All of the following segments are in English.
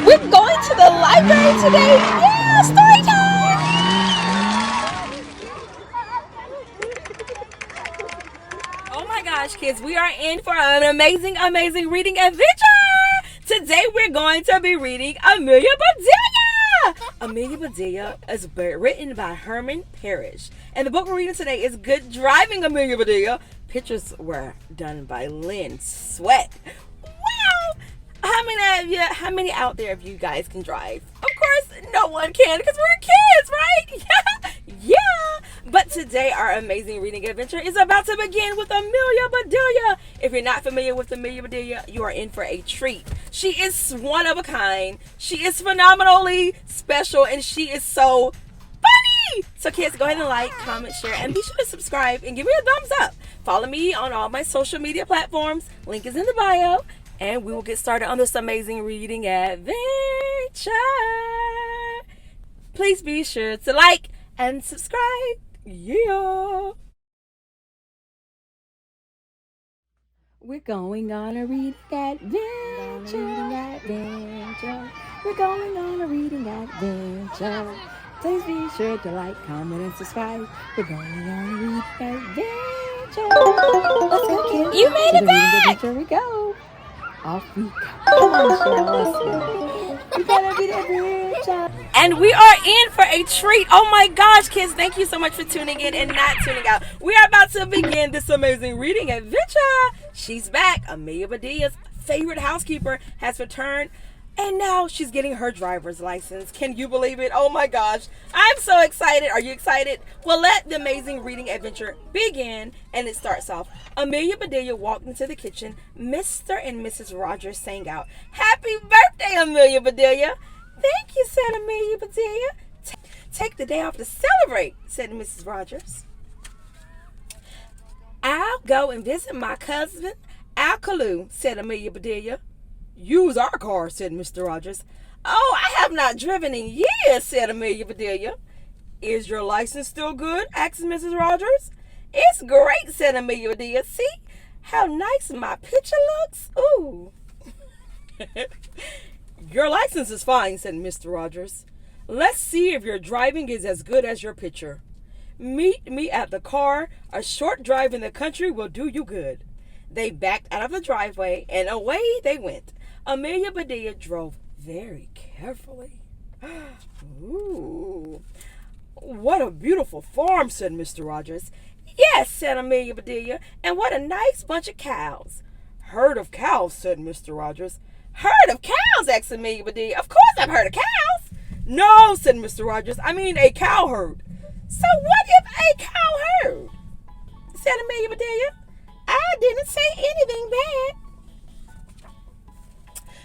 We're going to the library today. Yeah, story time. Oh my gosh, kids, we are in for an amazing reading adventure. Today we're going to be reading Amelia Bedelia. Amelia Bedelia is written by Herman Parrish. And the book we're reading today is Good Driving, Amelia Bedelia. Pictures were done by Lynn Sweat. Wow! How many out there of you guys can drive? Of course, no one can because we're kids, right? Yeah. But today, our amazing reading adventure is about to begin with Amelia Bedelia. If you're not familiar with Amelia Bedelia, you are in for a treat. She is one of a kind. She is phenomenally special, and she is so funny. So kids, go ahead and like, comment, share, and be sure to subscribe and give me a thumbs up. Follow me on all my social media platforms. Link is in the bio. And we will get started on this amazing reading adventure. Please be sure to like and subscribe. Yeah. We're going on a reading adventure. We're going on a reading adventure. Please be sure to like, comment, and subscribe. We're going on a reading adventure. Let's go, kids. You made it back. Here we go. Off we go. Come on, Cheryl. We gotta be that bitch. And we are in for a treat. Oh my gosh, kids, thank you so much for tuning in and not tuning out. We are about to begin this amazing reading adventure. She's back. Amelia Bedelia's favorite housekeeper has returned. And now she's getting her driver's license. Can you believe it? Oh my gosh. I'm so excited. Are you excited? Well, let the amazing reading adventure begin. And it starts off. Amelia Bedelia walked into the kitchen. Mr. and Mrs. Rogers sang out, "Happy birthday, Amelia Bedelia." "Thank you," said Amelia Bedelia. "Take the day off to celebrate," said Mrs. Rogers. "I'll go and visit my cousin, Alcaloo," said Amelia Bedelia. "Use our car," said Mr. Rogers. "Oh, I have not driven in years," said Amelia Bedelia. "Is your license still good?" asked Mrs. Rogers. "It's great," said Amelia Bedelia. "See how nice my picture looks?" "Ooh." "Your license is fine," said Mr. Rogers. "Let's see if your driving is as good as your picture. Meet me at the car. A short drive in the country will do you good." They backed out of the driveway, and away they went. Amelia Bedelia drove very carefully. "Ooh, what a beautiful farm," said Mr. Rogers. "Yes," said Amelia Bedelia, "and what a nice bunch of cows." "Herd of cows," said Mr. Rogers. "Herd of cows?" asked Amelia Bedelia. "Of course I've heard of cows." "No," said Mr. Rogers, "I mean a cow herd." "So what if a cow herd?" said Amelia Bedelia. "I didn't say anything bad."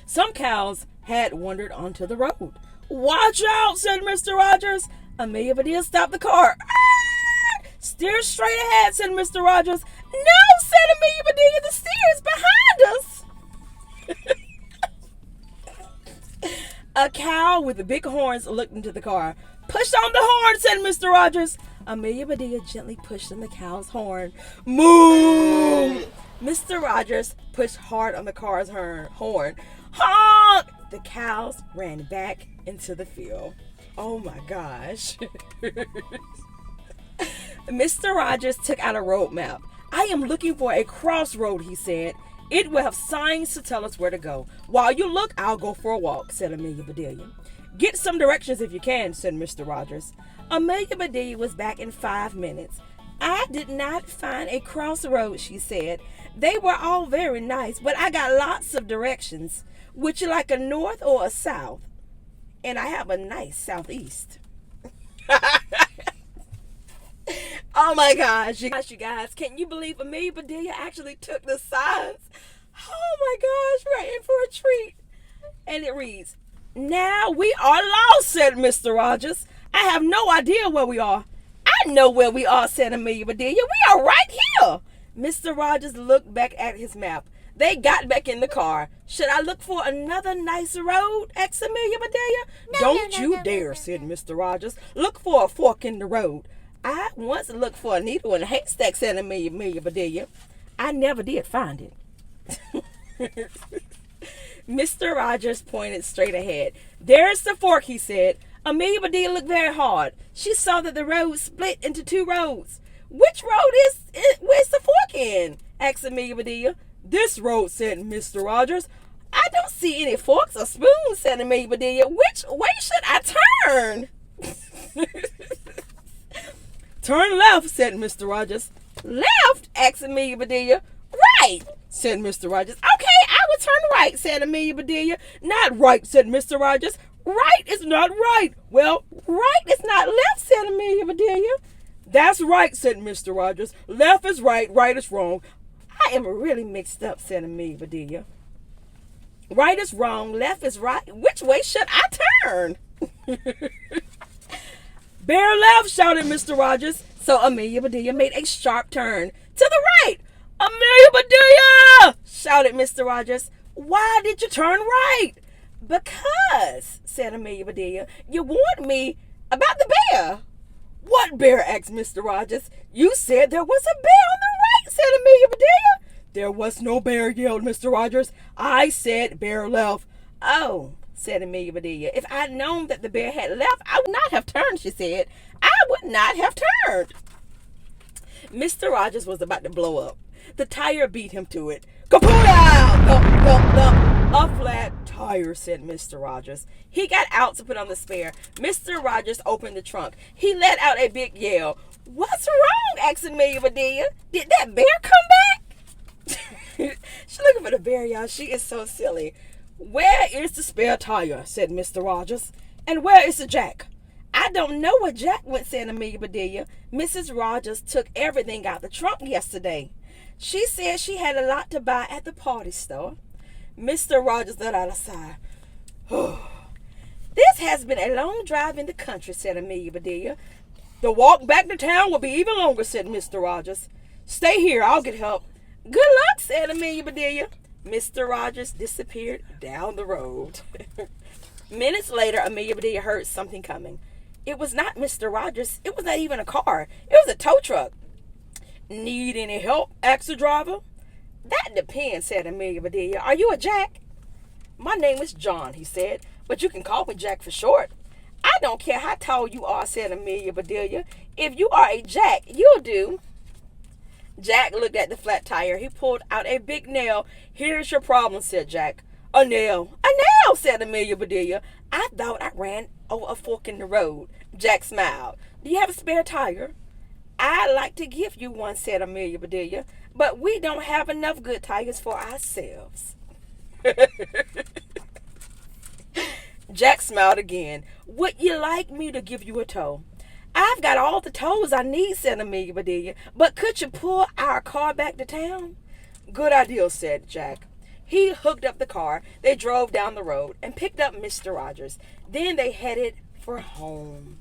Some cows had wandered onto the road. "Watch out," said Mr. Rogers. Amelia Bedelia stopped the car. "Ah! Steer straight ahead," said Mr. Rogers. "No," said Amelia Bedelia, "the steer is behind us." A cow with big horns looked into the car. "Push on the horn," said Mr. Rogers. Amelia Bedelia gently pushed on the cow's horn. "Moo!" Mr. Rogers pushed hard on the car's horn. "Honk!" The cows ran back into the field. Oh my gosh. Mr. Rogers took out a road map. "I am looking for a crossroad," he said. "It will have signs to tell us where to go. While you look, I'll go for a walk," said Amelia Bedelia. "Get some directions if you can," said Mr. Rogers. Amelia Bedelia was back in 5 minutes. "I did not find a crossroad," she said. "They were all very nice, but I got lots of directions. Would you like a north or a south? And I have a nice southeast." Oh my gosh, you guys, can you believe Amelia Bedelia actually took the signs? Oh my gosh, we're in for a treat. And it reads, "Now we are lost," said Mr. Rogers. "I have no idea where we are." "I know where we are," said Amelia Bedelia. "We are right here." Mr. Rogers looked back at his map. They got back in the car. "Should I look for another nice road?" asked Amelia Bedelia. "Don't you dare," said Mr. Rogers. "Look for a fork in the road." "I once looked for a needle in a haystack," said Amelia Bedelia. "I never did find it." Mr. Rogers pointed straight ahead. There's the fork, he said. Amelia Bedelia looked very hard. She saw that the road split into two roads. Which road is it? Where's the fork in? Asked Amelia Bedelia. This road, said Mr. Rogers. I don't see any forks or spoons, said Amelia Bedelia. Which way should I turn? Turn left, said Mr. Rogers. Left? Asked Amelia Bedelia. Right, said Mr. Rogers. Okay, I will turn right, said Amelia Bedelia. Not right, said Mr. Rogers. Right is not right. Well, right is not left, said Amelia Bedelia. That's right, said Mr. Rogers. Left is right, right is wrong. I am really mixed up, said Amelia Bedelia. Right is wrong, left is right. Which way should I turn? Bear left, shouted Mr. Rogers. So Amelia Bedelia made a sharp turn. To the right! Amelia Bedelia! Shouted Mr. Rogers. Why did you turn right? Because, said Amelia Bedelia, you warned me about the bear. What bear? Asked Mr. Rogers. You said there was a bear on the right, said Amelia Bedelia. There was no bear, yelled Mr. Rogers. I said bear left. Oh, said Amelia Bedelia. If I'd known that the bear had left, I would not have turned, she said. I would not have turned. Mr. Rogers was about to blow up. The tire beat him to it. Kapooyah! Thump, thump, thump. A flat tire, said Mr. Rogers. He got out to put on the spare. Mr. Rogers opened the trunk. He let out a big yell. What's wrong? Asked Amelia Bedelia. Did that bear come back? She's looking for the bear, y'all. She is so silly. Where is the spare tire? Said Mr. Rogers. And where is the jack? I don't know where Jack went, said Amelia Bedelia. Mrs. Rogers took everything out the trunk yesterday. She said she had a lot to buy at the party store. Mr. Rogers let out a sigh. This has been a long drive in the country, said Amelia Bedelia. The walk back to town will be even longer, said Mr. Rogers. Stay here, I'll get help. Good luck, said Amelia Bedelia. Mr. Rogers disappeared down the road. Minutes later, Amelia Bedelia heard something coming. It was not Mr. Rogers. It was not even a car. It was a tow truck. Need any help? Asked the driver. That depends, said Amelia Bedelia. Are you a Jack? My name is John, he said, but you can call me Jack for short. I don't care how tall you are, said Amelia Bedelia. If you are a Jack, you'll do. Jack looked at the flat tire. He pulled out a big nail. Here's your problem, said Jack. A nail. A nail, said Amelia Bedelia. I thought I ran over a fork in the road. Jack smiled. Do you have a spare tire? I'd like to give you one, said Amelia Bedelia, but we don't have enough good tires for ourselves. Jack smiled again. Would you like me to give you a tow? I've got all the tows I need, said Amelia Bedelia, but could you pull our car back to town? Good idea, said Jack. He hooked up the car. They drove down the road and picked up Mr. Rogers. Then they headed for home.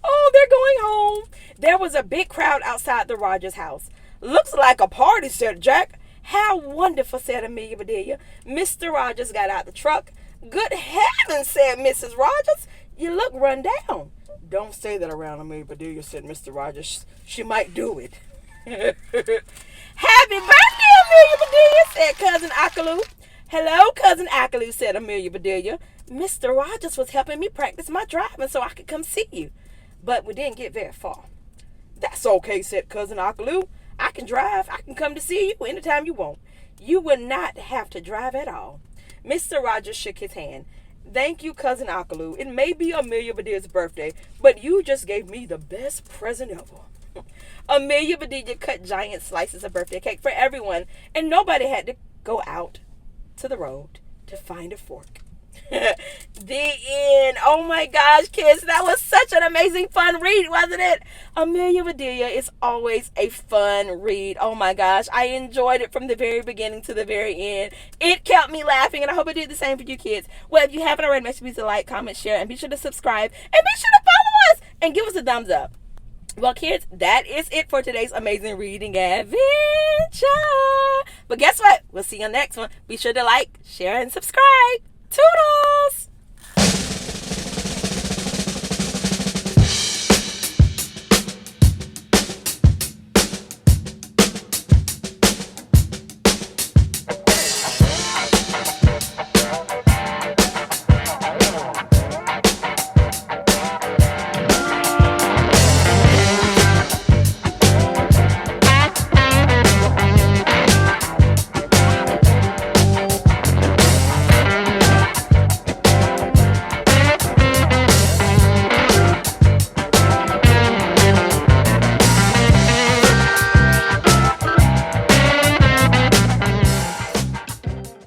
Oh, they're going home. There was a big crowd outside the Rogers house. Looks like a party, said Jack. How wonderful, said Amelia Bedelia. Mr. Rogers got out the truck. Good heavens, said Mrs. Rogers. You look run down. Don't say that around Amelia Bedelia, said Mr. Rogers. She might do it. Happy birthday, Amelia Bedelia, said Cousin Akalu. Hello, Cousin Akalu, said Amelia Bedelia. Mr. Rogers was helping me practice my driving so I could come see you. But we didn't get very far. That's okay, said Cousin Akalu. I can drive. I can come to see you anytime you want. You will not have to drive at all. Mr. Rogers shook his hand. Thank you, Cousin Akalu. It may be Amelia Bedelia's birthday, but you just gave me the best present ever. Amelia Bedelia cut giant slices of birthday cake for everyone, and nobody had to go out to the road to find a fork. The end. Oh my gosh, kids, that was such an amazing fun read, wasn't it? Amelia Bedelia is always a fun read. Oh my gosh, I enjoyed it from the very beginning to the very end. It kept me laughing, and I hope it did the same for you kids. Well, if you haven't already, make sure you like, comment, share, and be sure to subscribe, and be sure to follow us and give us a thumbs up. Well, kids, that is it for today's amazing reading adventure. But guess what? We'll see you on the next one. Be sure to like, share, and subscribe. Toodles!